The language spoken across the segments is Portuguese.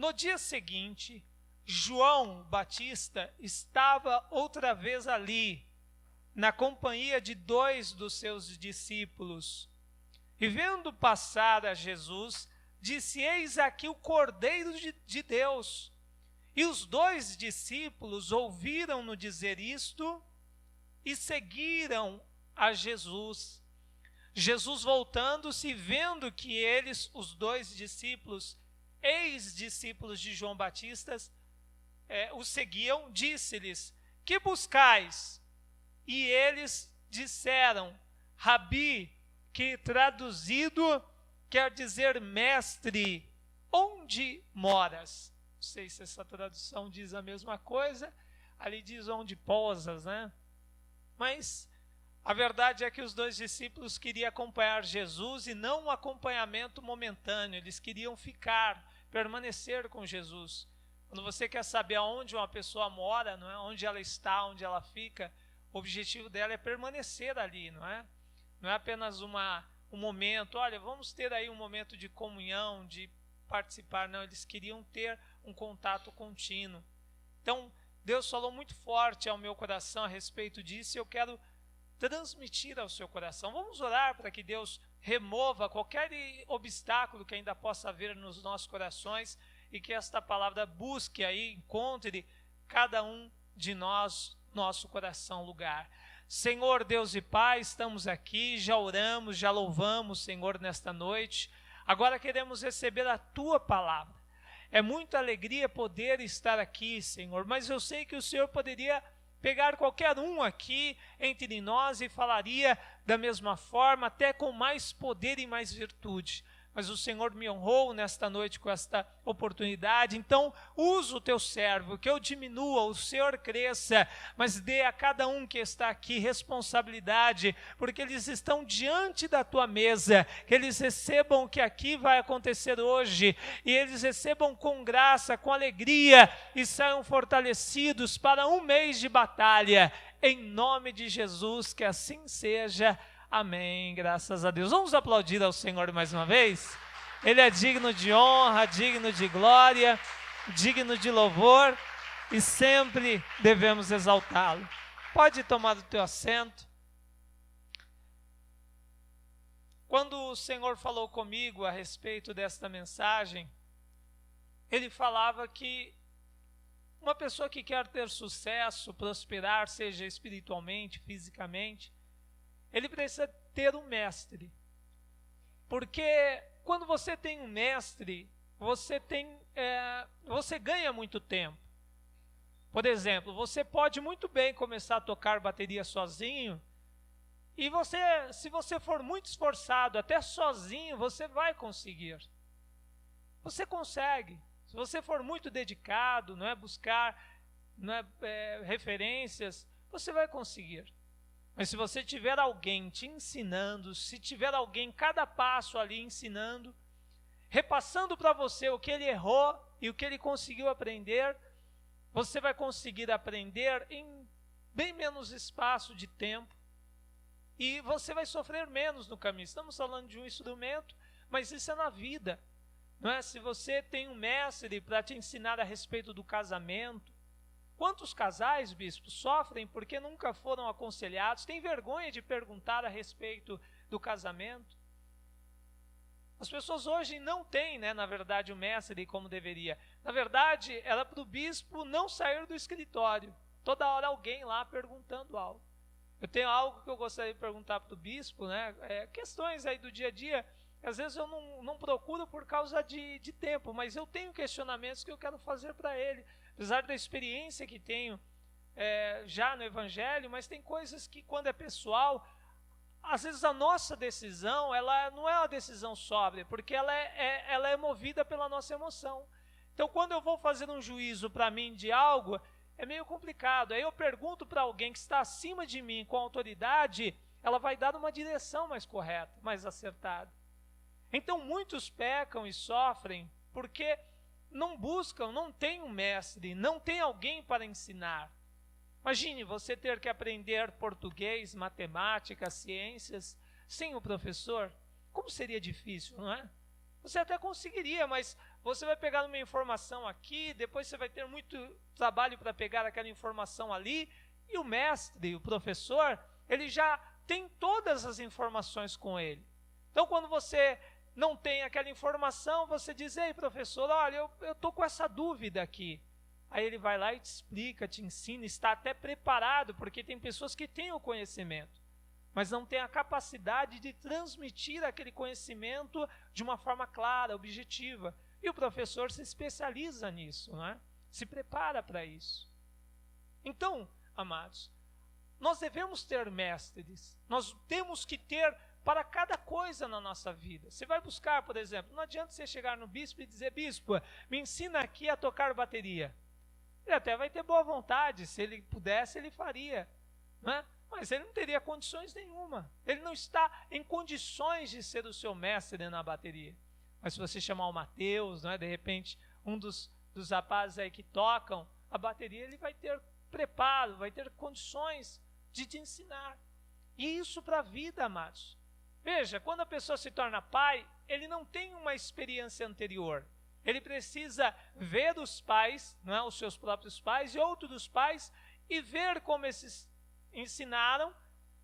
No dia seguinte, João Batista estava outra vez ali, na companhia de 2 dos seus discípulos. E vendo passar a Jesus, disse: eis aqui o Cordeiro de Deus. E os 2 discípulos ouviram-no dizer isto e seguiram a Jesus. Jesus, voltando-se, vendo que eles, os 2 discípulos, ex-discípulos de João Batista, o seguiam, disse-lhes: que buscais? E eles disseram: Rabi, que traduzido quer dizer mestre, onde moras? Não sei se essa tradução diz a mesma coisa, ali diz onde pousas, né? Mas a verdade é que os 2 discípulos queriam acompanhar Jesus e não um acompanhamento momentâneo, eles queriam ficar, permanecer com Jesus. Quando você quer saber aonde uma pessoa mora, não é? Onde ela está, onde ela fica, o objetivo dela é permanecer ali, não é? Não é apenas um momento, olha, vamos ter aí um momento de comunhão, de participar, não, eles queriam ter um contato contínuo. Então, Deus falou muito forte ao meu coração a respeito disso e eu quero transmitir ao seu coração. Vamos orar para que Deus remova qualquer obstáculo que ainda possa haver nos nossos corações e que esta palavra busque aí, encontre cada um de nós, nosso coração, lugar. Senhor Deus e Pai, estamos aqui, já oramos, já louvamos, Senhor, nesta noite. Agora queremos receber a Tua palavra. É muita alegria poder estar aqui, Senhor, mas eu sei que o Senhor poderia pegar qualquer um aqui entre nós e falaria da mesma forma, até com mais poder e mais virtude. Mas o Senhor me honrou nesta noite com esta oportunidade, então usa o teu servo, que eu diminua, o Senhor cresça, mas dê a cada um que está aqui responsabilidade, porque eles estão diante da tua mesa, que eles recebam o que aqui vai acontecer hoje, e eles recebam com graça, com alegria, e saiam fortalecidos para um mês de batalha, em nome de Jesus, que assim seja. Amém, graças a Deus. Vamos aplaudir ao Senhor mais uma vez? Ele é digno de honra, digno de glória, digno de louvor e sempre devemos exaltá-lo. Pode tomar o teu assento. Quando o Senhor falou comigo a respeito desta mensagem, Ele falava que uma pessoa que quer ter sucesso, prosperar, seja espiritualmente, fisicamente, ele precisa ter um mestre, porque quando você tem um mestre, você ganha muito tempo. Por exemplo, você pode muito bem começar a tocar bateria sozinho, e se você for muito esforçado, até sozinho, você vai conseguir. Você consegue. Se você for muito dedicado, buscar referências, você vai conseguir. Mas se você tiver alguém te ensinando, se tiver alguém cada passo ali ensinando, repassando para você o que ele errou e o que ele conseguiu aprender, você vai conseguir aprender em bem menos espaço de tempo e você vai sofrer menos no caminho. Estamos falando de um instrumento, mas isso é na vida, não é? Se você tem um mestre para te ensinar a respeito do casamento, quantos casais, bispo, sofrem porque nunca foram aconselhados, têm vergonha de perguntar a respeito do casamento? As pessoas hoje não têm, na verdade, o mestre como deveria. Na verdade, era para o bispo não sair do escritório. Toda hora alguém lá perguntando algo. Eu tenho algo que eu gostaria de perguntar para o bispo, questões aí do dia a dia. Às vezes eu não procuro por causa de tempo, mas eu tenho questionamentos que eu quero fazer para ele. Apesar da experiência que tenho já no Evangelho, mas tem coisas que quando é pessoal, às vezes a nossa decisão, ela não é uma decisão sóbria, porque ela é movida pela nossa emoção. Então quando eu vou fazer um juízo para mim de algo, é meio complicado. Aí eu pergunto para alguém que está acima de mim com autoridade, ela vai dar uma direção mais correta, mais acertada. Então muitos pecam e sofrem porque não buscam, não tem um mestre, não tem alguém para ensinar. Imagine você ter que aprender português, matemática, ciências, sem o professor. Como seria difícil, não é? Você até conseguiria, mas você vai pegar uma informação aqui, depois você vai ter muito trabalho para pegar aquela informação ali, e o mestre, o professor, ele já tem todas as informações com ele. Então, quando você não tem aquela informação, você diz: ei, professor, olha, eu estou com essa dúvida aqui. Aí ele vai lá e te explica, te ensina, está até preparado, porque tem pessoas que têm o conhecimento, mas não têm a capacidade de transmitir aquele conhecimento de uma forma clara, objetiva. E o professor se especializa nisso, não é? Se prepara para isso. Então, amados, nós devemos ter mestres, nós temos que ter para cada coisa na nossa vida. Você vai buscar, por exemplo, não adianta você chegar no bispo e dizer: bispo, me ensina aqui a tocar bateria. Ele até vai ter boa vontade, se ele pudesse, ele faria, não é? Mas ele não teria condições nenhuma. Ele não está em condições de ser o seu mestre na bateria. Mas se você chamar o Mateus, não é? De repente, um dos rapazes aí que tocam a bateria, ele vai ter preparo, vai ter condições de te ensinar. E isso para a vida, amados. Veja, quando a pessoa se torna pai, ele não tem uma experiência anterior. Ele precisa ver os pais, não é? Os seus próprios pais e outros pais, e ver como esses ensinaram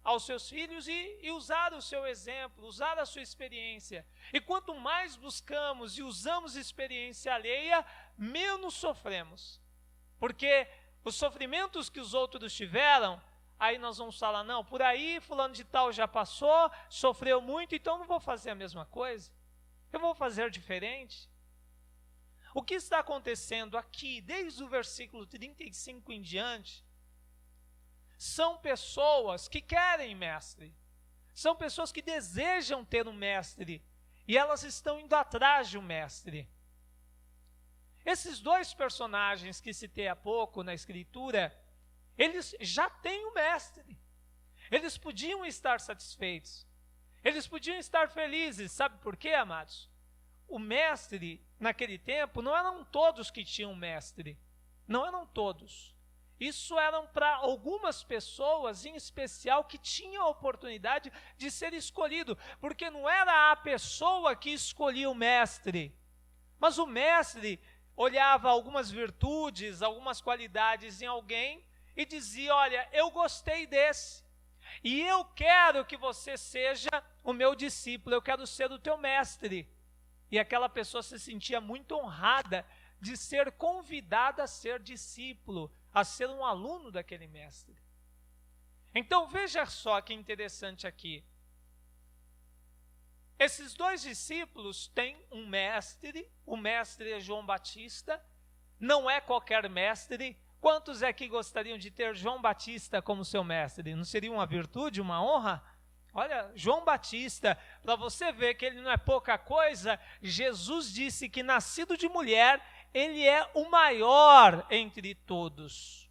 aos seus filhos e usar o seu exemplo, usar a sua experiência. E quanto mais buscamos e usamos experiência alheia, menos sofremos. Porque os sofrimentos que os outros tiveram, aí nós vamos falar: não, por aí fulano de tal já passou, sofreu muito, então não vou fazer a mesma coisa. Eu vou fazer diferente. O que está acontecendo aqui, desde o versículo 35 em diante, são pessoas que querem mestre, são pessoas que desejam ter um mestre, e elas estão indo atrás de um mestre. Esses dois personagens que citei há pouco na Escritura, eles já têm um mestre, eles podiam estar satisfeitos, eles podiam estar felizes. Sabe por quê, amados? O mestre, naquele tempo, não eram todos que tinham mestre, não eram todos. Isso eram para algumas pessoas em especial que tinham a oportunidade de ser escolhido, porque não era a pessoa que escolhia o mestre, mas o mestre olhava algumas virtudes, algumas qualidades em alguém e dizia: olha, eu gostei desse, e eu quero que você seja o meu discípulo, eu quero ser o teu mestre. E aquela pessoa se sentia muito honrada de ser convidada a ser discípulo, a ser um aluno daquele mestre. Então veja só que interessante aqui. Esses dois discípulos têm um mestre, o mestre é João Batista, não é qualquer mestre. Quantos é que gostariam de ter João Batista como seu mestre? Não seria uma virtude, uma honra? Olha, João Batista, para você ver que ele não é pouca coisa, Jesus disse que nascido de mulher, ele é o maior entre todos.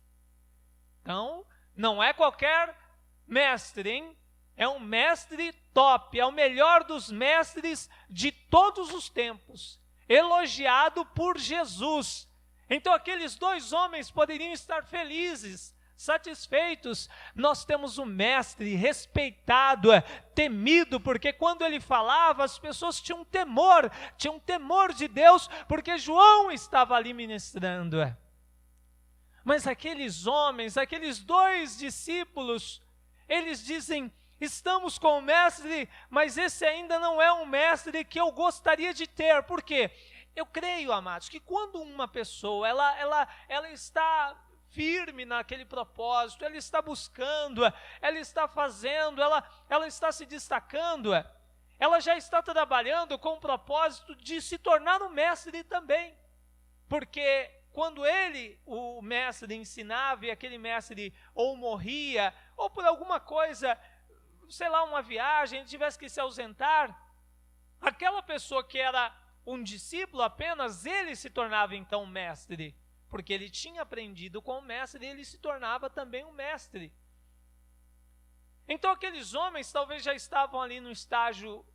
Então, não é qualquer mestre, hein? É um mestre top, é o melhor dos mestres de todos os tempos, elogiado por Jesus. Então aqueles dois homens poderiam estar felizes, satisfeitos. Nós temos um mestre respeitado, temido, porque quando ele falava, as pessoas tinham temor de Deus, porque João estava ali ministrando. Mas aqueles homens, aqueles dois discípulos, eles dizem: estamos com o mestre, mas esse ainda não é um mestre que eu gostaria de ter. Por quê? Eu creio, amados, que quando uma pessoa, ela está firme naquele propósito, ela está buscando, ela está fazendo, ela está se destacando, ela já está trabalhando com o propósito de se tornar um mestre também. Porque quando o mestre ensinava e aquele mestre ou morria, ou por alguma coisa, sei lá, uma viagem, ele tivesse que se ausentar, aquela pessoa que era um discípulo apenas, ele se tornava então um mestre, porque ele tinha aprendido com o mestre e ele se tornava também um mestre. Então aqueles homens talvez já estavam ali num estágio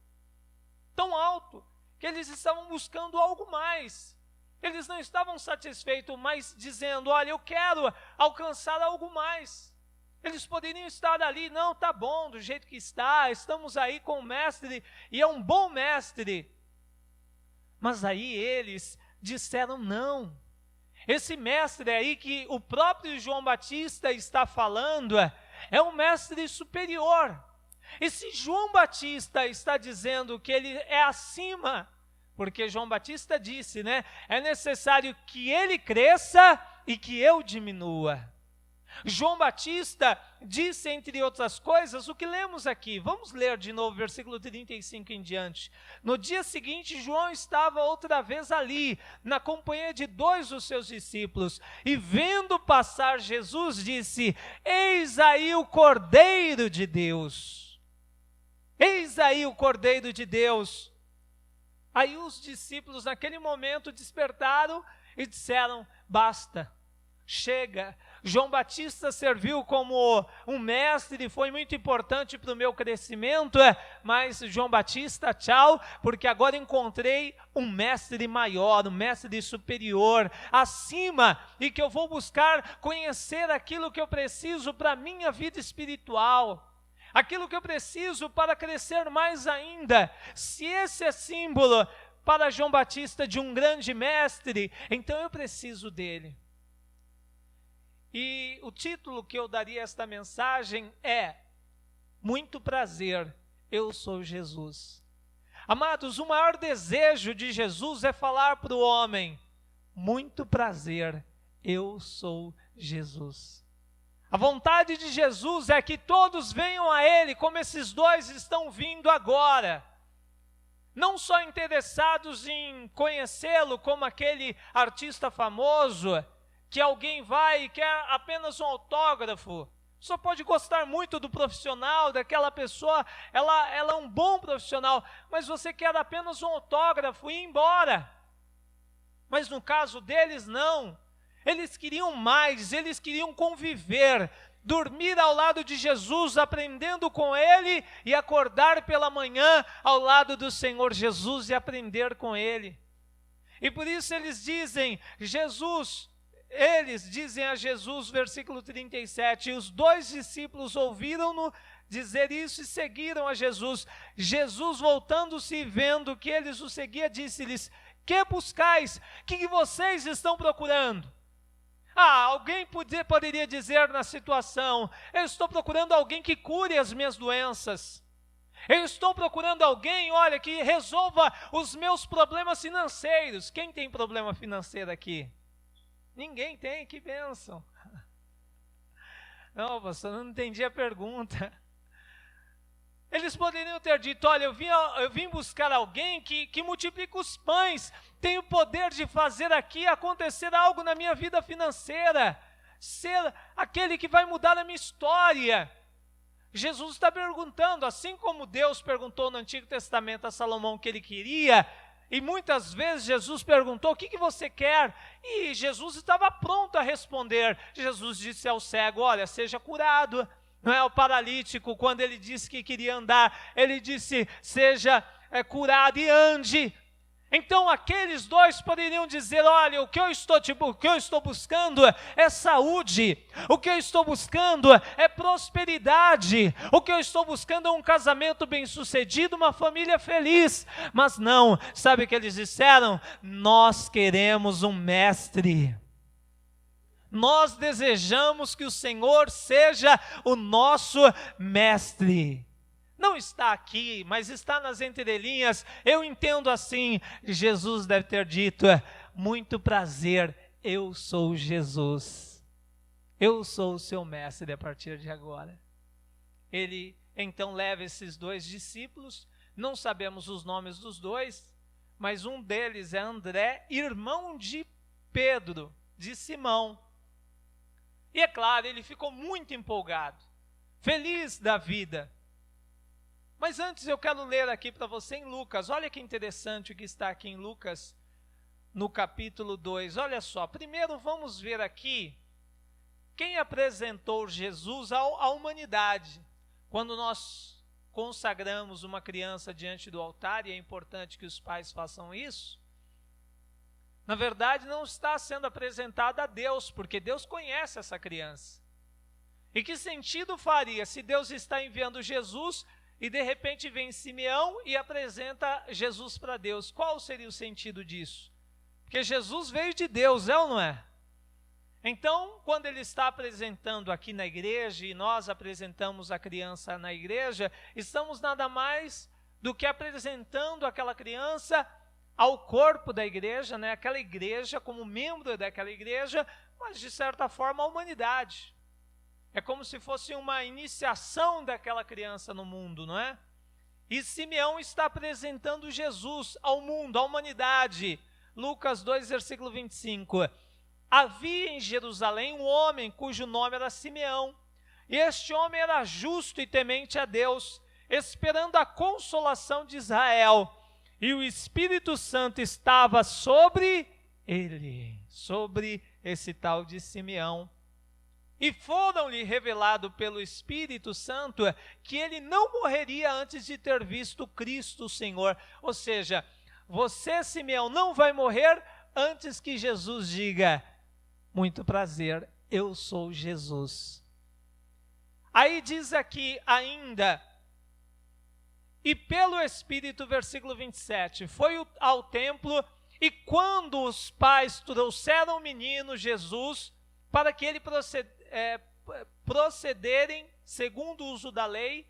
tão alto, que eles estavam buscando algo mais. Eles não estavam satisfeitos, mas dizendo: olha, eu quero alcançar algo mais. Eles poderiam estar ali: não, tá bom, do jeito que está, estamos aí com o mestre, e é um bom mestre. Mas aí eles disseram não. Esse mestre aí que o próprio João Batista está falando é um mestre superior. E se João Batista está dizendo que ele é acima, porque João Batista disse, né? É necessário que ele cresça e que eu diminua. João Batista disse, entre outras coisas, o que lemos aqui. Vamos ler de novo, versículo 35 em diante. No dia seguinte, João estava outra vez ali, na companhia de 2 dos seus discípulos, e vendo passar Jesus, disse: eis aí o Cordeiro de Deus. Eis aí o Cordeiro de Deus. Aí os discípulos, naquele momento, despertaram e disseram: basta, chega. João Batista serviu como um mestre, foi muito importante para o meu crescimento, mas João Batista, tchau, porque agora encontrei um mestre maior, um mestre superior, acima, e que eu vou buscar conhecer aquilo que eu preciso para a minha vida espiritual, aquilo que eu preciso para crescer mais ainda. Se esse é símbolo para João Batista de um grande mestre, então eu preciso dele. E o título que eu daria a esta mensagem é: muito prazer, eu sou Jesus. Amados, o maior desejo de Jesus é falar para o homem: muito prazer, eu sou Jesus. A vontade de Jesus é que todos venham a Ele, como esses 2 estão vindo agora. Não só interessados em conhecê-lo como aquele artista famoso, que alguém vai e quer apenas um autógrafo. Só pode gostar muito do profissional, daquela pessoa, ela é um bom profissional, mas você quer apenas um autógrafo e ir embora. Mas no caso deles, não. Eles queriam mais, eles queriam conviver, dormir ao lado de Jesus, aprendendo com Ele, e acordar pela manhã ao lado do Senhor Jesus e aprender com Ele. E por isso eles dizem a Jesus, versículo 37, e os 2 discípulos ouviram-no dizer isso e seguiram a Jesus. Jesus, voltando-se e vendo que eles o seguiam, disse-lhes: que buscais? Que vocês estão procurando? Alguém poderia dizer na situação: eu estou procurando alguém que cure as minhas doenças. Eu estou procurando alguém, olha, que resolva os meus problemas financeiros. Quem tem problema financeiro aqui? Ninguém tem, que bênção. Não, pastor, não entendi a pergunta. Eles poderiam ter dito: olha, eu vim buscar alguém que multiplica os pães, tem o poder de fazer aqui acontecer algo na minha vida financeira, ser aquele que vai mudar a minha história. Jesus está perguntando, assim como Deus perguntou no Antigo Testamento a Salomão o que ele queria, e muitas vezes Jesus perguntou: o que você quer? E Jesus estava pronto a responder. Jesus disse ao cego: olha, seja curado. Não é o paralítico, quando ele disse que queria andar, ele disse: seja curado e ande. Então aqueles 2 poderiam dizer: olha, o que eu estou buscando é saúde, o que eu estou buscando é prosperidade, o que eu estou buscando é um casamento bem-sucedido, uma família feliz. Mas não, sabe o que eles disseram? Nós queremos um mestre. Nós desejamos que o Senhor seja o nosso mestre. Não está aqui, mas está nas entrelinhas. Eu entendo assim. Jesus deve ter dito: muito prazer, eu sou Jesus. Eu sou o seu mestre a partir de agora. Ele então leva esses 2 discípulos. Não sabemos os nomes dos 2, mas um deles é André, irmão de Pedro, de Simão. E é claro, ele ficou muito empolgado, feliz da vida. Mas antes eu quero ler aqui para você em Lucas. Olha que interessante o que está aqui em Lucas, no capítulo 2. Olha só, primeiro vamos ver aqui quem apresentou Jesus à humanidade. Quando nós consagramos uma criança diante do altar, e é importante que os pais façam isso, na verdade não está sendo apresentada a Deus, porque Deus conhece essa criança. E que sentido faria se Deus está enviando Jesus e de repente vem Simeão e apresenta Jesus para Deus? Qual seria o sentido disso? Porque Jesus veio de Deus, é ou não é? Então, quando ele está apresentando aqui na igreja, e nós apresentamos a criança na igreja, estamos nada mais do que apresentando aquela criança ao corpo da igreja, né? Aquela igreja como membro daquela igreja, mas de certa forma a humanidade. É como se fosse uma iniciação daquela criança no mundo, não é? E Simeão está apresentando Jesus ao mundo, à humanidade. Lucas 2, versículo 25. Havia em Jerusalém um homem cujo nome era Simeão. E este homem era justo e temente a Deus, esperando a consolação de Israel. E o Espírito Santo estava sobre ele, sobre esse tal de Simeão. E foram-lhe revelado pelo Espírito Santo que ele não morreria antes de ter visto Cristo, o Senhor. Ou seja, você, Simeão, não vai morrer antes que Jesus diga: muito prazer, eu sou Jesus. Aí diz aqui ainda, e pelo Espírito, versículo 27, foi ao templo, e quando os pais trouxeram o menino Jesus, para que ele procederem segundo o uso da lei,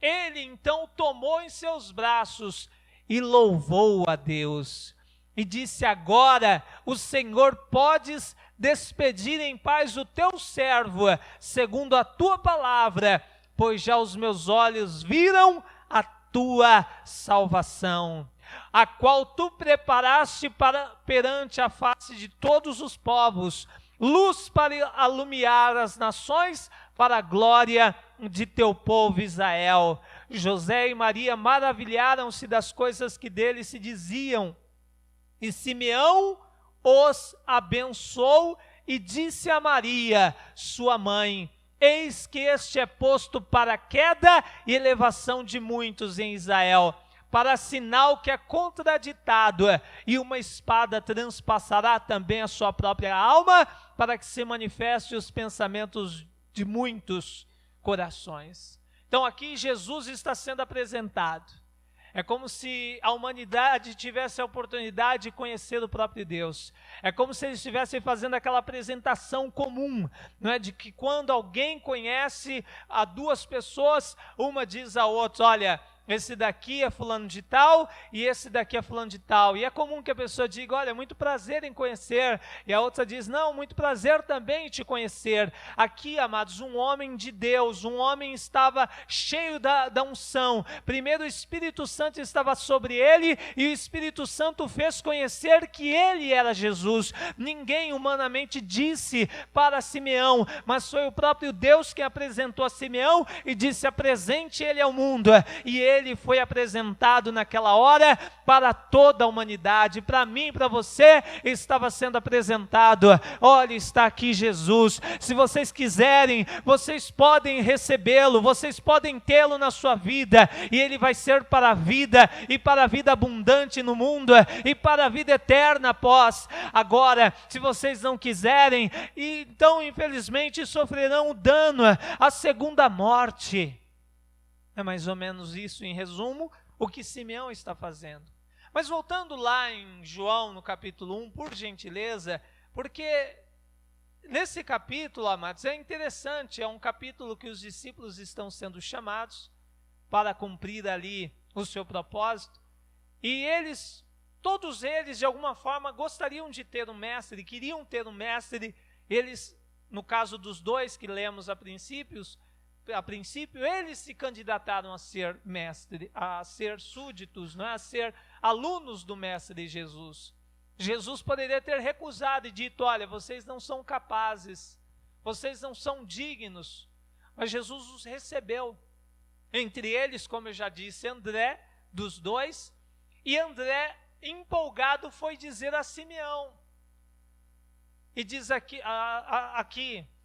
ele então tomou em seus braços e louvou a Deus. E disse: agora o Senhor podes despedir em paz o teu servo, segundo a tua palavra, pois já os meus olhos viram a tua salvação, a qual tu preparaste perante a face de todos os povos, luz para alumiar as nações, para a glória de teu povo Israel. José e Maria maravilharam-se das coisas que dele se diziam. E Simeão os abençoou e disse a Maria, sua mãe: eis que este é posto para queda e elevação de muitos em Israel, para sinal que é contraditado, e uma espada transpassará também a sua própria alma, para que se manifeste os pensamentos de muitos corações. Então aqui Jesus está sendo apresentado. É como se a humanidade tivesse a oportunidade de conhecer o próprio Deus. É como se eles estivessem fazendo aquela apresentação comum, não é? De que quando alguém conhece a duas pessoas, uma diz à outra: olha, esse daqui é fulano de tal e esse daqui é fulano de tal. E é comum que a pessoa diga: olha, muito prazer em conhecer. E a outra diz: não, muito prazer também em te conhecer. Aqui, amados, um homem de Deus, um homem estava cheio da unção. Primeiro o Espírito Santo estava sobre ele e o Espírito Santo fez conhecer que ele era Jesus. Ninguém humanamente disse para Simeão, mas foi o próprio Deus que apresentou a Simeão e disse: apresente ele ao mundo. E ele foi apresentado naquela hora para toda a humanidade, para mim, para você, estava sendo apresentado. Olha, está aqui Jesus. Se vocês quiserem, vocês podem recebê-lo, vocês podem tê-lo na sua vida, e ele vai ser para a vida, e para a vida abundante no mundo, e para a vida eterna após. Agora, se vocês não quiserem, então infelizmente sofrerão o dano, a segunda morte. É mais ou menos isso, em resumo, o que Simeão está fazendo. Mas voltando lá em João, no capítulo 1, por gentileza, porque nesse capítulo, amados, é interessante, é um capítulo que os discípulos estão sendo chamados para cumprir ali o seu propósito, e todos eles, de alguma forma, gostariam de ter um mestre, queriam ter um mestre. Eles, no caso dos dois que lemos a princípio, eles se candidataram a ser mestre, a ser súditos, não é? A ser alunos do mestre Jesus. Jesus poderia ter recusado e dito: olha, vocês não são capazes, vocês não são dignos, mas Jesus os recebeu. Entre eles, como eu já disse, André, dos dois, e André, empolgado, foi dizer a Simeão, e diz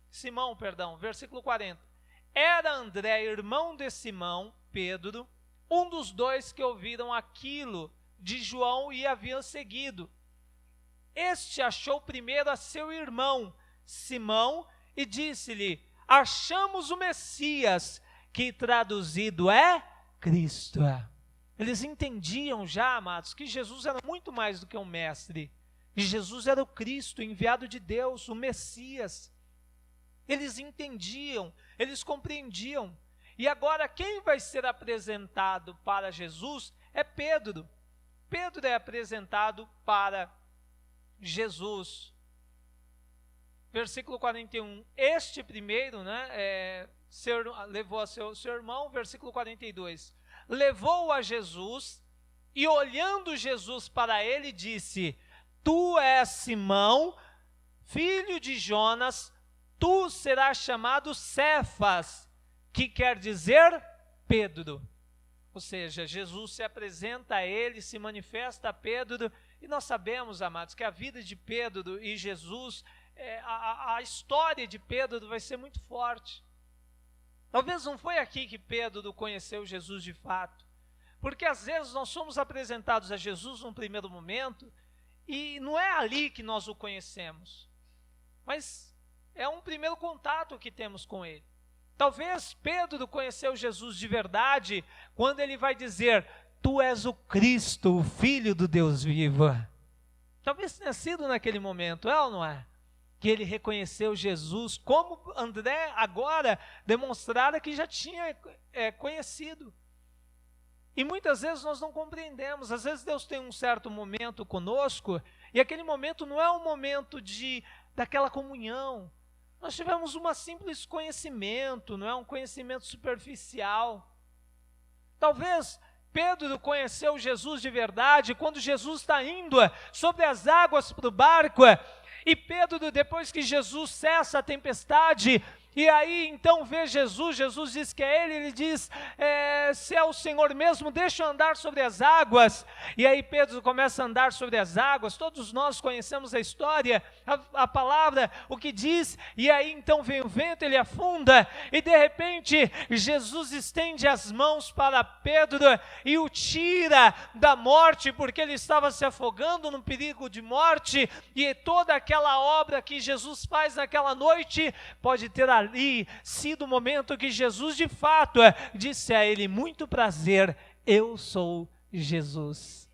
Simão, versículo 40, era André, irmão de Simão, Pedro, um dos dois que ouviram aquilo de João e haviam seguido. Este achou primeiro a seu irmão, Simão, e disse-lhe: achamos o Messias, que traduzido é Cristo. Eles entendiam já, amados, que Jesus era muito mais do que um mestre. E Jesus era o Cristo, enviado de Deus, o Messias. Eles entendiam, eles compreendiam. E agora quem vai ser apresentado para Jesus é Pedro. Pedro é apresentado para Jesus. Versículo 41. Este primeiro, levou a seu irmão. Versículo 42. Levou a Jesus e, olhando Jesus para ele, disse: Tu és Simão, filho de Jonas, tu serás chamado Cefas, que quer dizer Pedro. Ou seja, Jesus se apresenta a ele, se manifesta a Pedro, e nós sabemos, amados, que a vida de Pedro e Jesus, a história de Pedro vai ser muito forte. Talvez não foi aqui que Pedro conheceu Jesus de fato, porque às vezes nós somos apresentados a Jesus num primeiro momento, e não é ali que nós o conhecemos, mas é um primeiro contato que temos com ele. Talvez Pedro conheceu Jesus de verdade quando ele vai dizer: Tu és o Cristo, o Filho do Deus vivo. Talvez tenha sido naquele momento, é ou não é? Que ele reconheceu Jesus, como André agora demonstrara que já tinha conhecido. E muitas vezes nós não compreendemos. Às vezes Deus tem um certo momento conosco, e aquele momento não é um momento daquela comunhão. Nós tivemos um simples conhecimento, não é um conhecimento superficial. Talvez Pedro conheceu Jesus de verdade quando Jesus está indo sobre as águas para o barco, e Pedro, depois que Jesus cessa a tempestade, e aí então vê Jesus diz que é ele diz: se é o Senhor mesmo, deixa eu andar sobre as águas. E aí Pedro começa a andar sobre as águas. Todos nós conhecemos a história, a palavra, o que diz, e aí então vem o vento, ele afunda, e de repente Jesus estende as mãos para Pedro e o tira da morte, porque ele estava se afogando num perigo de morte, e toda aquela obra que Jesus faz naquela noite pode ter ali sido o momento que Jesus de fato disse a ele: muito prazer, eu sou Jesus.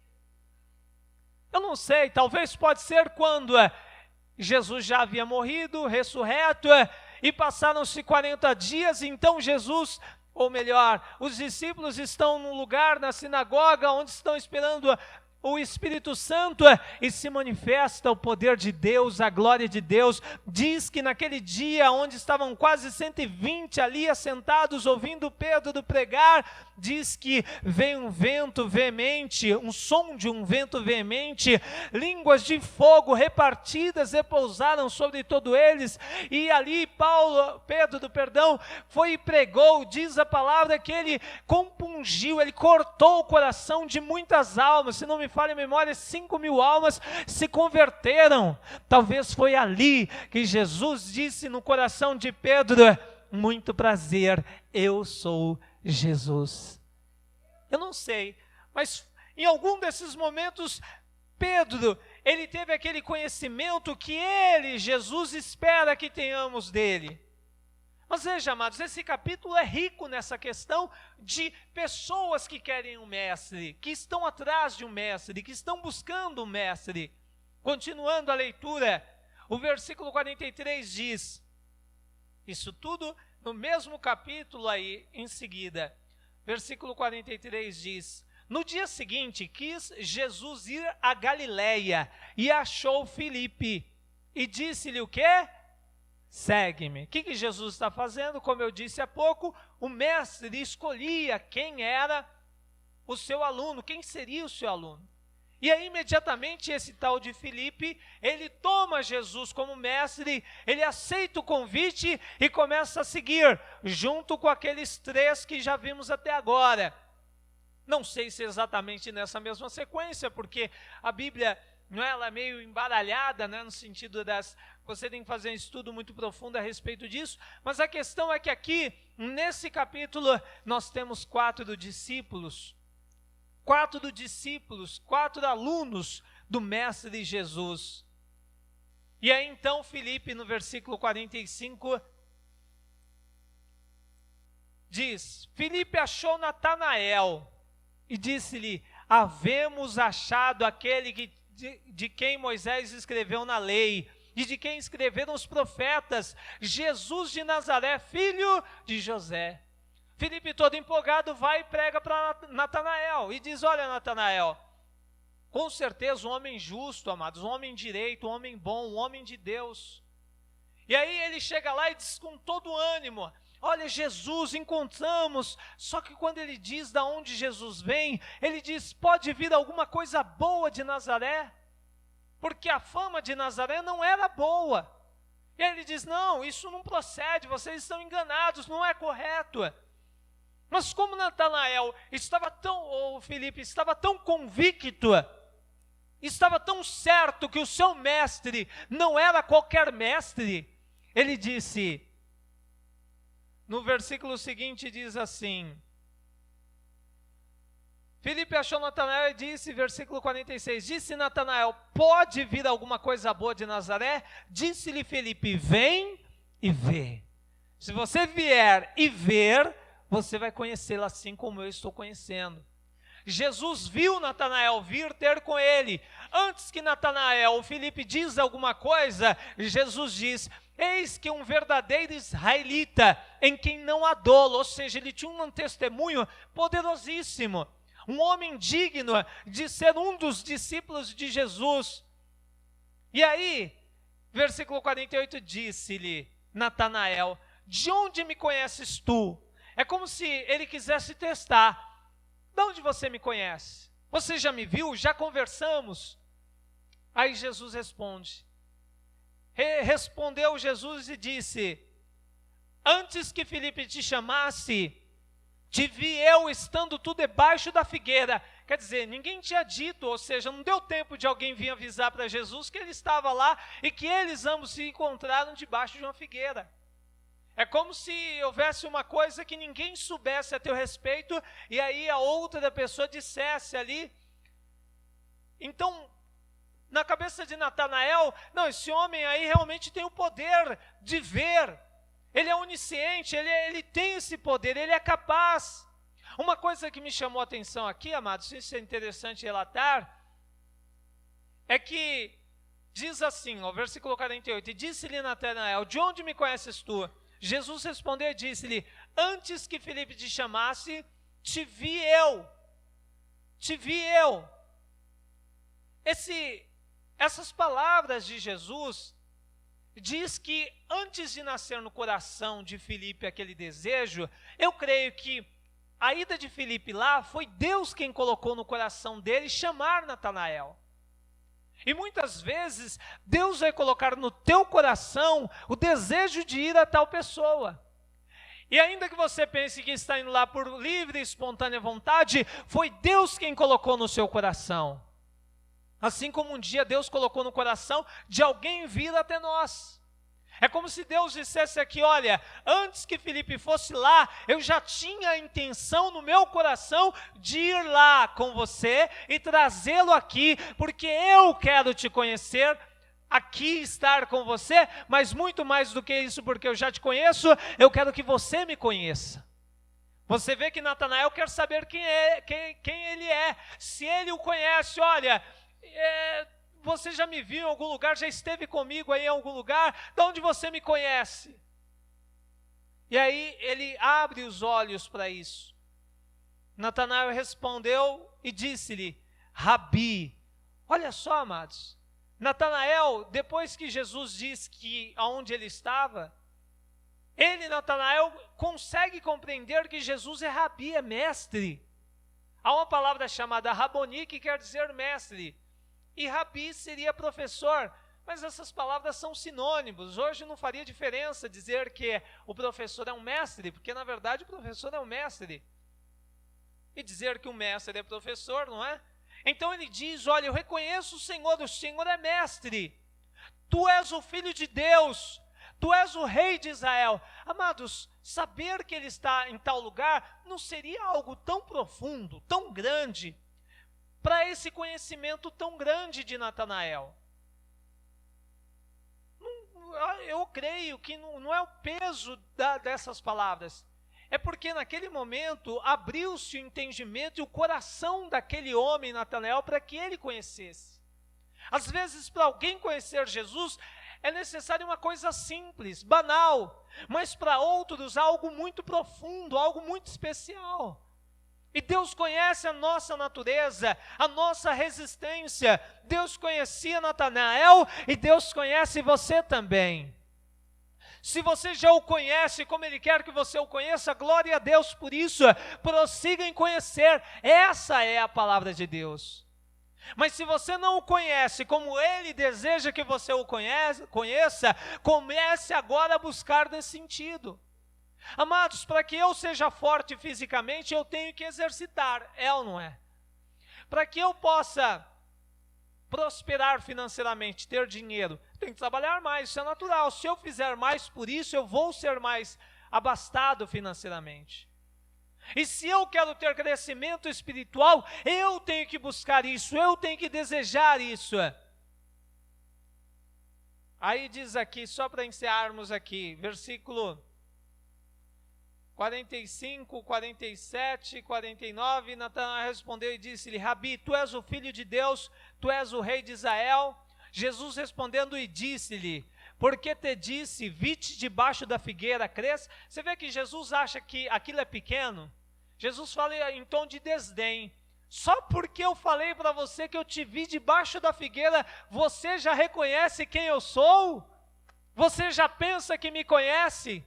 Eu não sei, talvez pode ser quando Jesus já havia morrido, ressurreto, e passaram-se 40 dias, então Jesus, ou melhor, os discípulos estão num lugar, na sinagoga, onde estão esperando o Espírito Santo, e se manifesta o poder de Deus, a glória de Deus. Diz que naquele dia, onde estavam quase 120 ali assentados, ouvindo Pedro pregar, diz que veio um vento veemente, um som de um vento veemente, línguas de fogo repartidas repousaram sobre todos eles, e ali Pedro foi e pregou. Diz a palavra que ele compungiu, ele cortou o coração de muitas almas. Se não me falha a memória, 5.000 almas se converteram. Talvez foi ali que Jesus disse no coração de Pedro: muito prazer, eu sou Jesus. Eu não sei, mas em algum desses momentos, Pedro, ele teve aquele conhecimento que ele, Jesus, espera que tenhamos dele. Mas veja, amados, esse capítulo é rico nessa questão de pessoas que querem um mestre, que estão atrás de um mestre, que estão buscando um mestre. Continuando a leitura, o versículo 43 diz, isso tudo no mesmo capítulo aí em seguida, versículo 43 diz: no dia seguinte quis Jesus ir a Galiléia e achou Filipe e disse-lhe o quê? Segue-me. O que Jesus está fazendo? Como eu disse há pouco, o mestre escolhia quem era o seu aluno, quem seria o seu aluno. E aí imediatamente esse tal de Filipe, ele toma Jesus como mestre, ele aceita o convite e começa a seguir, junto com aqueles 3 que já vimos até agora. Não sei se exatamente nessa mesma sequência, porque a Bíblia, ela é meio embaralhada, no sentido você tem que fazer um estudo muito profundo a respeito disso, mas a questão é que aqui, nesse capítulo, nós temos 4 discípulos, 4 alunos do Mestre Jesus. E aí então Filipe, no versículo 45, diz: Filipe achou Natanael e disse-lhe: havemos achado aquele de quem Moisés escreveu na lei, e de quem escreveram os profetas, Jesus de Nazaré, filho de José. Filipe, todo empolgado, vai e prega para Natanael, e diz: olha, Natanael, com certeza um homem justo, amados, um homem direito, um homem bom, um homem de Deus. E aí ele chega lá e diz com todo ânimo: olha, Jesus, encontramos. Só que quando ele diz de onde Jesus vem, ele diz: pode vir alguma coisa boa de Nazaré? Porque a fama de Nazaré não era boa. E aí ele diz: não, isso não procede, vocês estão enganados, não é correto. Mas como Natanael estava ou Filipe estava tão convicto, estava tão certo que o seu mestre não era qualquer mestre, ele disse, no versículo seguinte diz assim, Filipe achou Natanael e disse, versículo 46, disse Natanael: pode vir alguma coisa boa de Nazaré? Disse-lhe Filipe: vem e vê. Se você vier e ver, você vai conhecê-lo assim como eu estou conhecendo. Jesus viu Natanael vir ter com ele. Antes que Natanael ou Filipe diz alguma coisa, Jesus diz: eis que um verdadeiro israelita, em quem não há dolo. Ou seja, ele tinha um testemunho poderosíssimo. Um homem digno de ser um dos discípulos de Jesus. E aí, versículo 48, disse-lhe Natanael: de onde me conheces tu? É como se ele quisesse testar. De onde você me conhece? Você já me viu? Já conversamos? Aí Jesus responde. Respondeu Jesus e disse: antes que Filipe te chamasse, te vi eu estando tu debaixo da figueira. Quer dizer, ninguém tinha dito, ou seja, não deu tempo de alguém vir avisar para Jesus que ele estava lá e que eles ambos se encontraram debaixo de uma figueira. É como se houvesse uma coisa que ninguém soubesse a teu respeito e aí a outra pessoa dissesse ali. Então, na cabeça de Natanael, não, esse homem aí realmente tem o poder de ver. Ele é onisciente, ele tem esse poder, ele é capaz. Uma coisa que me chamou a atenção aqui, amados, isso é interessante relatar, é que diz assim, o versículo 48, e disse-lhe Natanael: de onde me conheces tu? Jesus respondeu e disse-lhe: antes que Filipe te chamasse, te vi eu. Te vi eu. Essas palavras de Jesus diz que antes de nascer no coração de Filipe aquele desejo, eu creio que a ida de Filipe lá foi Deus quem colocou no coração dele chamar Natanael. E muitas vezes Deus vai colocar no teu coração o desejo de ir a tal pessoa. E ainda que você pense que está indo lá por livre e espontânea vontade, foi Deus quem colocou no seu coração. Assim como um dia Deus colocou no coração de alguém vir até nós. É como se Deus dissesse aqui: olha, antes que Filipe fosse lá, eu já tinha a intenção no meu coração de ir lá com você e trazê-lo aqui, porque eu quero te conhecer, aqui estar com você, mas muito mais do que isso, porque eu já te conheço, eu quero que você me conheça. Você vê que Natanael quer saber quem ele é, se ele o conhece. Olha, você já me viu em algum lugar, já esteve comigo aí em algum lugar, de onde você me conhece? E aí ele abre os olhos para isso. Natanael respondeu e disse-lhe: Rabi. Olha só, amados, Natanael, depois que Jesus diz que aonde ele estava, Natanael, consegue compreender que Jesus é Rabi, é mestre. Há uma palavra chamada Raboni, que quer dizer mestre. E Rabi seria professor, mas essas palavras são sinônimos. Hoje não faria diferença dizer que o professor é um mestre, porque na verdade o professor é um mestre. E dizer que o mestre é professor, não é? Então ele diz: olha, eu reconheço o Senhor é mestre. Tu és o Filho de Deus, tu és o Rei de Israel. Amados, saber que ele está em tal lugar não seria algo tão profundo, tão grande, para esse conhecimento tão grande de Natanael? Eu creio que não é o peso dessas palavras. É porque naquele momento abriu-se o entendimento e o coração daquele homem, Natanael, para que ele conhecesse. Às vezes, para alguém conhecer Jesus, é necessário uma coisa simples, banal, mas para outros algo muito profundo, algo muito especial. E Deus conhece a nossa natureza, a nossa resistência. Deus conhecia Natanael e Deus conhece você também. Se você já o conhece como Ele quer que você o conheça, glória a Deus por isso, prossiga em conhecer. Essa é a palavra de Deus. Mas se você não o conhece como Ele deseja que você o conheça, comece agora a buscar nesse sentido. Amados, para que eu seja forte fisicamente, eu tenho que exercitar, é ou não é? Para que eu possa prosperar financeiramente, ter dinheiro, tenho que trabalhar mais, isso é natural. Se eu fizer mais por isso, eu vou ser mais abastado financeiramente. E se eu quero ter crescimento espiritual, eu tenho que buscar isso, eu tenho que desejar isso. Aí diz aqui, só para encerrarmos aqui, versículo 45, 47, 49, Natanael respondeu e disse-lhe: Rabi, tu és o filho de Deus, tu és o rei de Israel? Jesus respondendo e disse-lhe: porque te disse, vi-te debaixo da figueira, crês? Você vê que Jesus acha que aquilo é pequeno? Jesus fala em tom de desdém. Só porque eu falei para você que eu te vi debaixo da figueira, você já reconhece quem eu sou? Você já pensa que me conhece?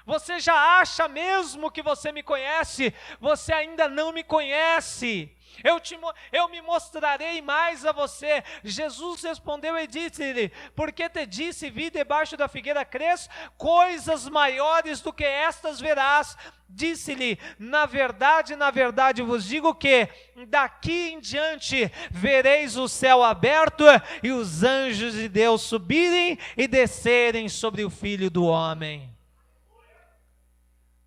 Você já acha mesmo que você me conhece? Você ainda não me conhece. Eu me mostrarei mais a você. Jesus respondeu e disse-lhe: porque te disse, vi debaixo da figueira, crês? Coisas maiores do que estas verás. Disse-lhe: na verdade vos digo que daqui em diante vereis o céu aberto e os anjos de Deus subirem e descerem sobre o Filho do Homem.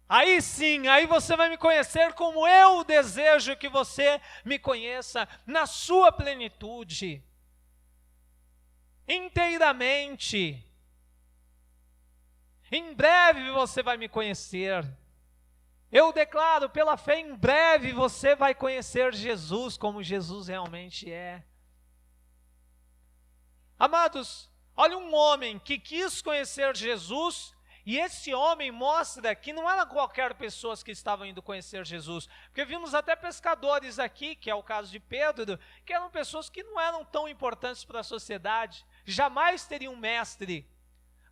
Aí sim, aí você vai me conhecer como eu desejo que você me conheça, na sua plenitude, inteiramente. Em breve você vai me conhecer. Eu declaro, pela fé, em breve você vai conhecer Jesus como Jesus realmente é. Amados, olha um homem que quis conhecer Jesus. E esse homem mostra que não eram qualquer pessoas que estavam indo conhecer Jesus, porque vimos até pescadores aqui, que é o caso de Pedro, que eram pessoas que não eram tão importantes para a sociedade, jamais teriam mestre.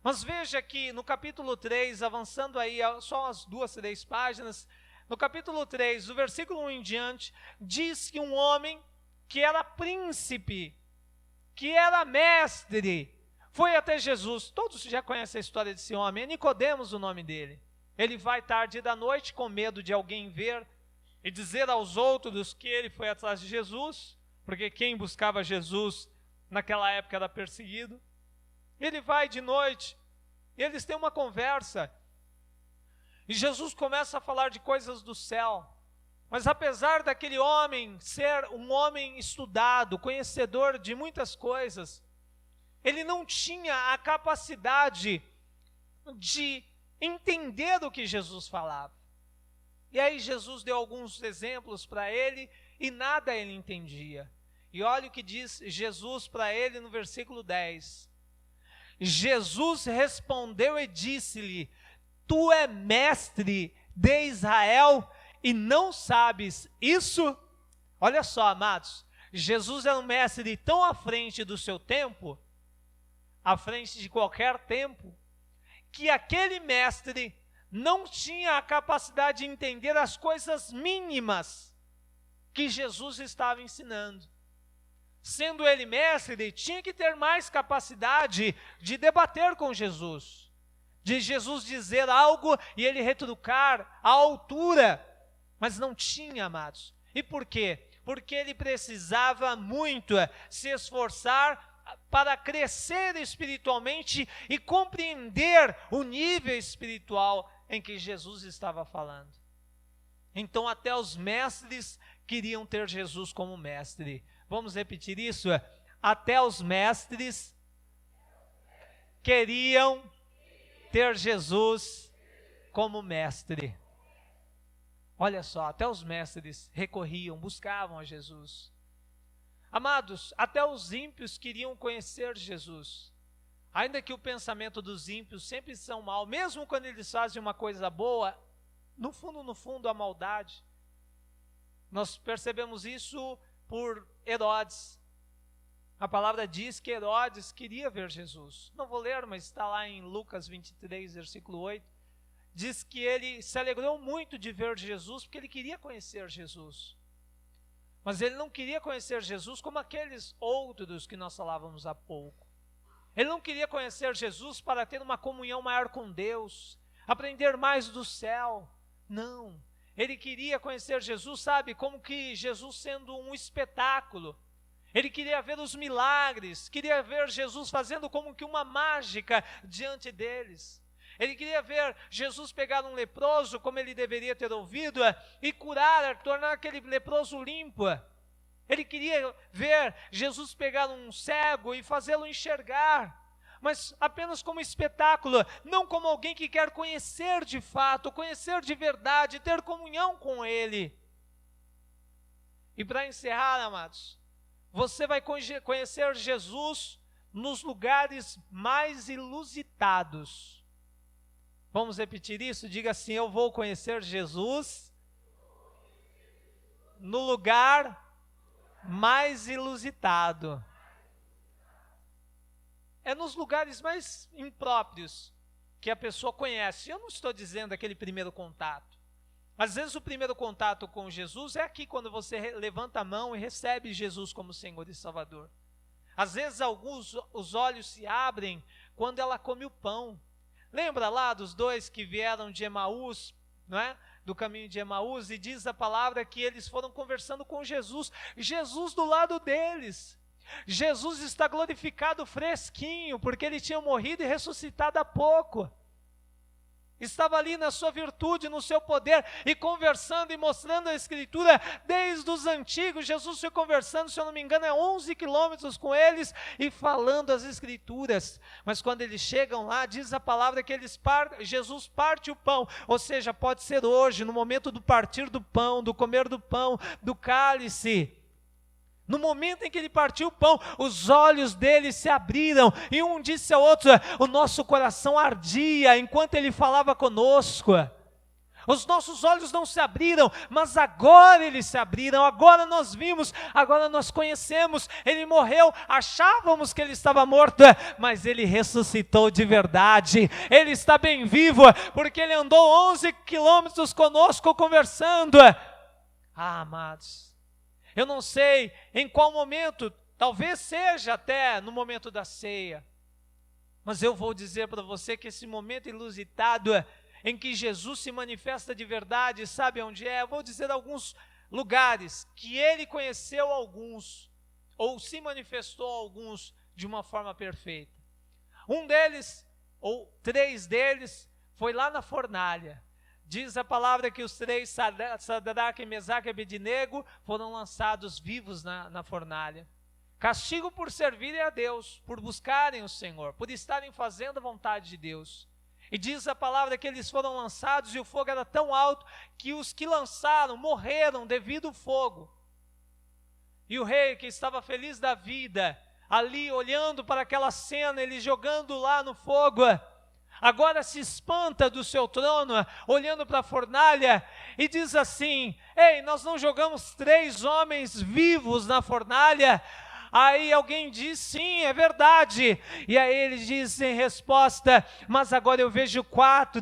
Mas veja que no capítulo 3, avançando aí só umas 2, 3 páginas, no capítulo 3, do versículo 1 em diante, diz que um homem que era príncipe, que era mestre, foi até Jesus. Todos já conhecem a história desse homem, é Nicodemos o nome dele. Ele vai tarde da noite com medo de alguém ver e dizer aos outros que ele foi atrás de Jesus, porque quem buscava Jesus naquela época era perseguido. Ele vai de noite, e eles têm uma conversa, e Jesus começa a falar de coisas do céu. Mas apesar daquele homem ser um homem estudado, conhecedor de muitas coisas, ele não tinha a capacidade de entender o que Jesus falava. E aí Jesus deu alguns exemplos para ele e nada ele entendia. E olha o que diz Jesus para ele no versículo 10. Jesus respondeu e disse-lhe: tu é mestre de Israel e não sabes isso? Olha só, amados, Jesus é um mestre tão à frente do seu tempo, à frente de qualquer tempo, que aquele mestre não tinha a capacidade de entender as coisas mínimas que Jesus estava ensinando. Sendo ele mestre, ele tinha que ter mais capacidade de debater com Jesus, de Jesus dizer algo e ele retrucar à altura, mas não tinha, amados. E por quê? Porque ele precisava muito se esforçar para crescer espiritualmente e compreender o nível espiritual em que Jesus estava falando. Então até os mestres queriam ter Jesus como mestre. Vamos repetir isso? Até os mestres queriam ter Jesus como mestre. Olha só, até os mestres recorriam, buscavam a Jesus. Amados, até os ímpios queriam conhecer Jesus. Ainda que o pensamento dos ímpios sempre são mal, mesmo quando eles fazem uma coisa boa, no fundo, a maldade. Nós percebemos isso por Herodes. A palavra diz que Herodes queria ver Jesus. Não vou ler, mas está lá em Lucas 23, versículo 8. Diz que ele se alegrou muito de ver Jesus, porque ele queria conhecer Jesus. Mas ele não queria conhecer Jesus como aqueles outros que nós falávamos há pouco. Ele não queria conhecer Jesus para ter uma comunhão maior com Deus, aprender mais do céu. Não. Ele queria conhecer Jesus, sabe, como que Jesus sendo um espetáculo. Ele queria ver os milagres, queria ver Jesus fazendo como que uma mágica diante deles. Ele queria ver Jesus pegar um leproso, como ele deveria ter ouvido, e curar, tornar aquele leproso limpo. Ele queria ver Jesus pegar um cego e fazê-lo enxergar, mas apenas como espetáculo, não como alguém que quer conhecer de fato, conhecer de verdade, ter comunhão com Ele. E para encerrar, amados, você vai conhecer Jesus nos lugares mais inusitados. Vamos repetir isso? Diga assim: eu vou conhecer Jesus no lugar mais inusitado. É nos lugares mais impróprios que a pessoa conhece. Eu não estou dizendo aquele primeiro contato. Às vezes o primeiro contato com Jesus é aqui, quando você levanta a mão e recebe Jesus como Senhor e Salvador. Às vezes os olhos se abrem quando ela come o pão. Lembra lá dos dois que vieram de Emaús, não é? Do caminho de Emaús, e diz a palavra que eles foram conversando com Jesus. Jesus do lado deles. Jesus está glorificado fresquinho, porque ele tinha morrido e ressuscitado há pouco. Estava ali na sua virtude, no seu poder, e conversando e mostrando a Escritura, desde os antigos. Jesus foi conversando, se eu não me engano, 11 quilômetros com eles, e falando as Escrituras. Mas quando eles chegam lá, diz a palavra que Jesus parte o pão, ou seja, pode ser hoje, no momento do partir do pão, do comer do pão, do cálice. No momento em que ele partiu o pão, os olhos dele se abriram, e um disse ao outro: o nosso coração ardia enquanto ele falava conosco. Os nossos olhos não se abriram, mas agora eles se abriram, agora nós vimos, agora nós conhecemos. Ele morreu, achávamos que ele estava morto, mas ele ressuscitou de verdade. Ele está bem vivo, porque ele andou 11 quilômetros conosco conversando. Amados, eu não sei em qual momento, talvez seja até no momento da ceia, mas eu vou dizer para você que esse momento inusitado em que Jesus se manifesta de verdade, sabe onde é? Eu vou dizer alguns lugares que ele conheceu alguns, ou se manifestou a alguns de uma forma perfeita. Um deles, ou 3 deles, foi lá na fornalha. Diz a palavra que os 3, Sadraque, Mesaque e Abednego, foram lançados vivos na fornalha. Castigo por servirem a Deus, por buscarem o Senhor, por estarem fazendo a vontade de Deus. E diz a palavra que eles foram lançados e o fogo era tão alto que os que lançaram morreram devido ao fogo. E o rei, que estava feliz da vida, ali olhando para aquela cena, ele jogando lá no fogo, agora se espanta do seu trono, olhando para a fornalha, e diz assim: ei, nós não jogamos 3 homens vivos na fornalha? Aí alguém diz: sim, é verdade. E aí ele diz em resposta: mas agora eu vejo 4,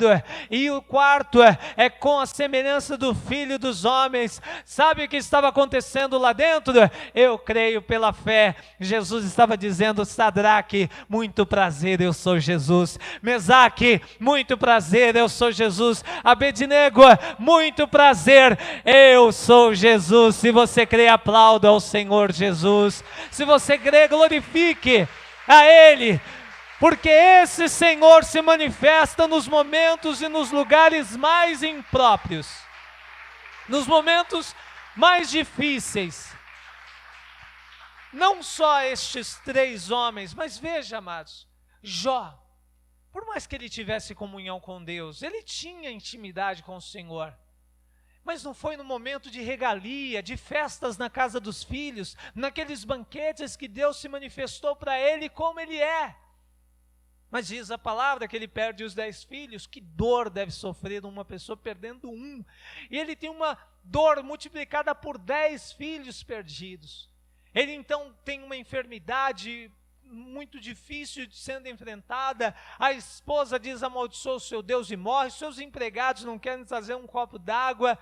e o 4 é com a semelhança do Filho dos homens. Sabe o que estava acontecendo lá dentro? Eu creio pela fé. Jesus estava dizendo: Sadraque, muito prazer, eu sou Jesus. Mesaque, muito prazer, eu sou Jesus. Abednego, muito prazer, eu sou Jesus. Se você crê, aplauda ao Senhor Jesus. Se você crê, glorifique a Ele, porque esse Senhor se manifesta nos momentos e nos lugares mais impróprios, nos momentos mais difíceis. Não só estes 3 homens, mas veja, amados, Jó, por mais que ele tivesse comunhão com Deus, ele tinha intimidade com o Senhor, Mas não foi no momento de regalia, de festas na casa dos filhos, naqueles banquetes que Deus se manifestou para ele como ele é. Mas diz a palavra que ele perde os 10 filhos. Que dor deve sofrer uma pessoa perdendo um. E ele tem uma dor multiplicada por 10 filhos perdidos. Ele então tem uma enfermidade muito difícil de sendo enfrentada. A esposa diz: amaldiçoa o seu Deus e morre. Seus empregados não querem trazer um copo d'água.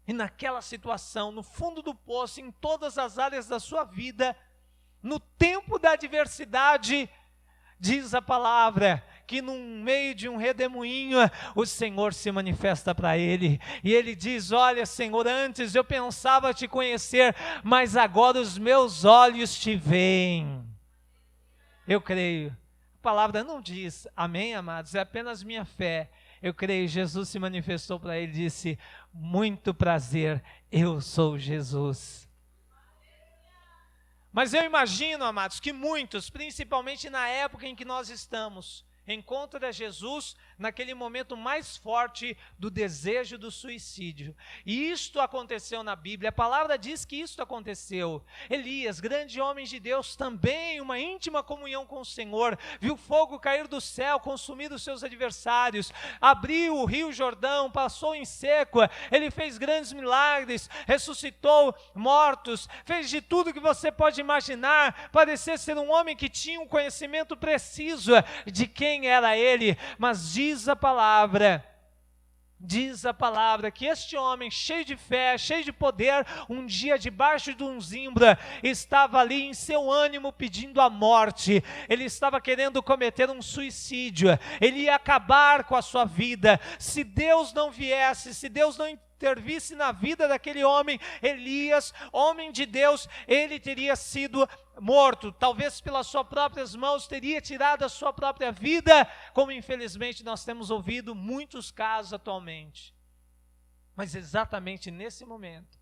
E naquela situação, no fundo do poço, em todas as áreas da sua vida, no tempo da adversidade, diz a palavra que no meio de um redemoinho, o Senhor se manifesta para ele. E ele diz: olha, Senhor, antes eu pensava te conhecer, mas agora os meus olhos te veem. Eu creio. A palavra não diz amém, amados, é apenas minha fé. Eu creio. Jesus se manifestou para ele e disse: muito prazer, eu sou Jesus. Mas eu imagino, amados, que muitos, principalmente na época em que nós estamos, encontra Jesus naquele momento mais forte do desejo do suicídio. E isto aconteceu na Bíblia, a palavra diz que isto aconteceu. Elias, grande homem de Deus, também uma íntima comunhão com o Senhor, viu fogo cair do céu, consumir os seus adversários, abriu o rio Jordão, passou em seco, ele fez grandes milagres, ressuscitou mortos, fez de tudo que você pode imaginar. Parecia ser um homem que tinha um conhecimento preciso de quem era ele, mas diz a palavra que este homem, cheio de fé, cheio de poder, um dia debaixo de um zimbra, estava ali em seu ânimo pedindo a morte. Ele estava querendo cometer um suicídio, ele ia acabar com a sua vida. Se Deus não viesse, se Deus não intervisse na vida daquele homem, Elias, homem de Deus, ele teria sido morto, talvez pelas suas próprias mãos, teria tirado a sua própria vida, como infelizmente nós temos ouvido muitos casos atualmente. Mas exatamente nesse momento,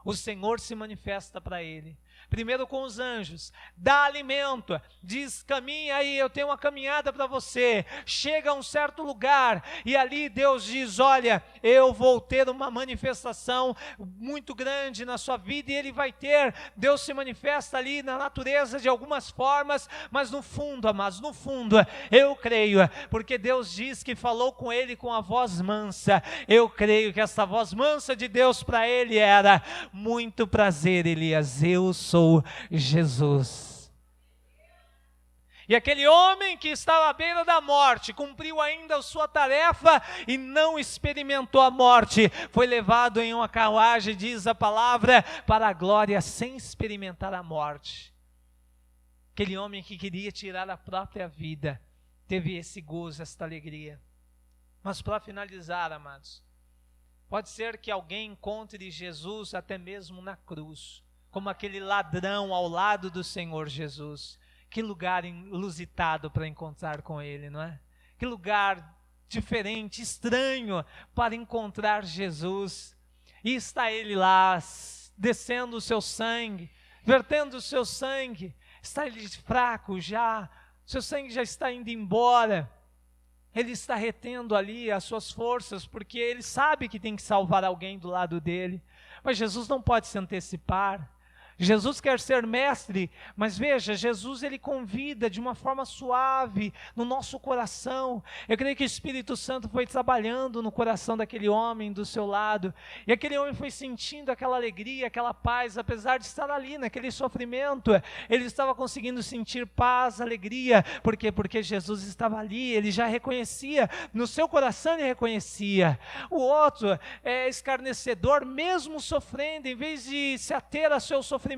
o Senhor se manifesta para ele, primeiro com os anjos, dá alimento, diz: caminha aí, eu tenho uma caminhada para você. Chega a um certo lugar, e ali Deus diz: olha, eu vou ter uma manifestação muito grande na sua vida, e ele vai ter. Deus se manifesta ali na natureza de algumas formas, mas no fundo, amados, no fundo, eu creio, porque Deus diz que falou com ele com a voz mansa. Eu creio que essa voz mansa de Deus para ele era: muito prazer, Elias, eu sou Jesus. E aquele homem que estava à beira da morte, cumpriu ainda a sua tarefa e não experimentou a morte, foi levado em uma carruagem, diz a palavra, para a glória, sem experimentar a morte. Aquele homem que queria tirar a própria vida, teve esse gozo, esta alegria. Mas para finalizar, amados, pode ser que alguém encontre Jesus até mesmo na cruz, como aquele ladrão ao lado do Senhor Jesus. Que lugar inusitado para encontrar com ele, não é? Que lugar diferente, estranho para encontrar Jesus. E está ele lá, descendo o seu sangue, vertendo o seu sangue. Está ele fraco já, seu sangue já está indo embora. Ele está retendo ali as suas forças, porque ele sabe que tem que salvar alguém do lado dele. Mas Jesus não pode se antecipar. Jesus quer ser mestre, mas veja, Jesus ele convida de uma forma suave no nosso coração. Eu creio que o Espírito Santo foi trabalhando no coração daquele homem do seu lado, e aquele homem foi sentindo aquela alegria, aquela paz, apesar de estar ali naquele sofrimento, ele estava conseguindo sentir paz, alegria. Por quê? Porque Jesus estava ali, ele já reconhecia, no seu coração ele reconhecia. O outro é escarnecedor, mesmo sofrendo, em vez de se ater a seu sofrimento,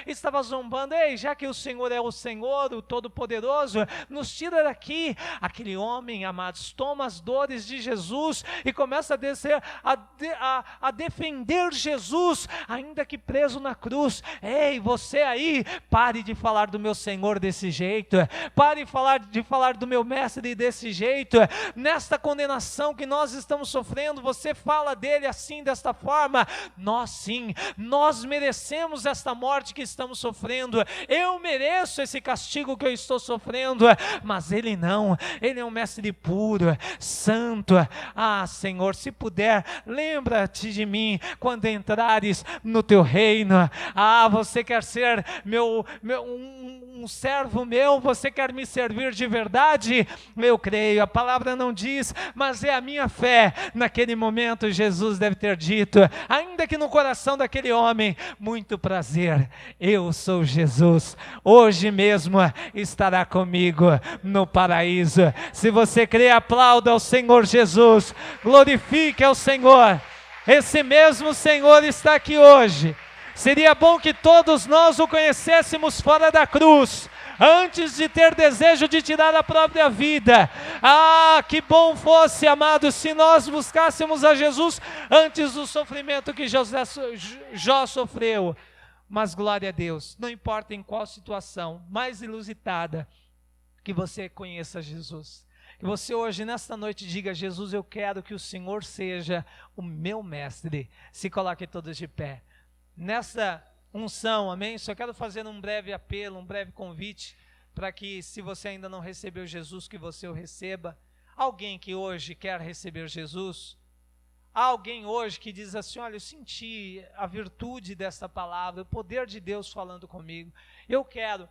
estava zombando: ei, já que o Senhor é o Senhor, o Todo-Poderoso, nos tira daqui. Aquele homem, amados, toma as dores de Jesus e começa a descer, a defender Jesus, ainda que preso na cruz. Ei, você aí, pare de falar do meu Senhor desse jeito, pare de falar do meu mestre desse jeito. Nesta condenação que nós estamos sofrendo, você fala dele assim, desta forma. Nós sim, nós merecemos esta morte que estamos sofrendo, eu mereço esse castigo que eu estou sofrendo, mas Ele não, Ele é um mestre puro, santo. Ah, Senhor, se puder, lembra-te de mim quando entrares no teu reino. Ah, você quer ser um servo meu, você quer me servir de verdade? Eu creio, a palavra não diz, mas é a minha fé. Naquele momento Jesus deve ter dito, ainda que no coração daquele homem, muito prazer, eu sou Jesus, hoje mesmo estará comigo no paraíso. Se você crê, aplauda ao Senhor Jesus, glorifique ao Senhor. Esse mesmo Senhor está aqui hoje. Seria bom que todos nós o conhecêssemos fora da cruz, antes de ter desejo de tirar a própria vida. Ah, que bom fosse, amados, se nós buscássemos a Jesus antes do sofrimento que Jó sofreu. Mas glória a Deus, não importa em qual situação mais inusitada, que você conheça Jesus. Que você hoje, nesta noite, diga: Jesus, eu quero que o Senhor seja o meu mestre. Se coloque todos de pé. Nessa unção, amém? Só quero fazer um breve apelo, um breve convite, para que, se você ainda não recebeu Jesus, que você o receba. Alguém que hoje quer receber Jesus, há alguém hoje que diz assim: olha, eu senti a virtude dessa palavra, o poder de Deus falando comigo, eu quero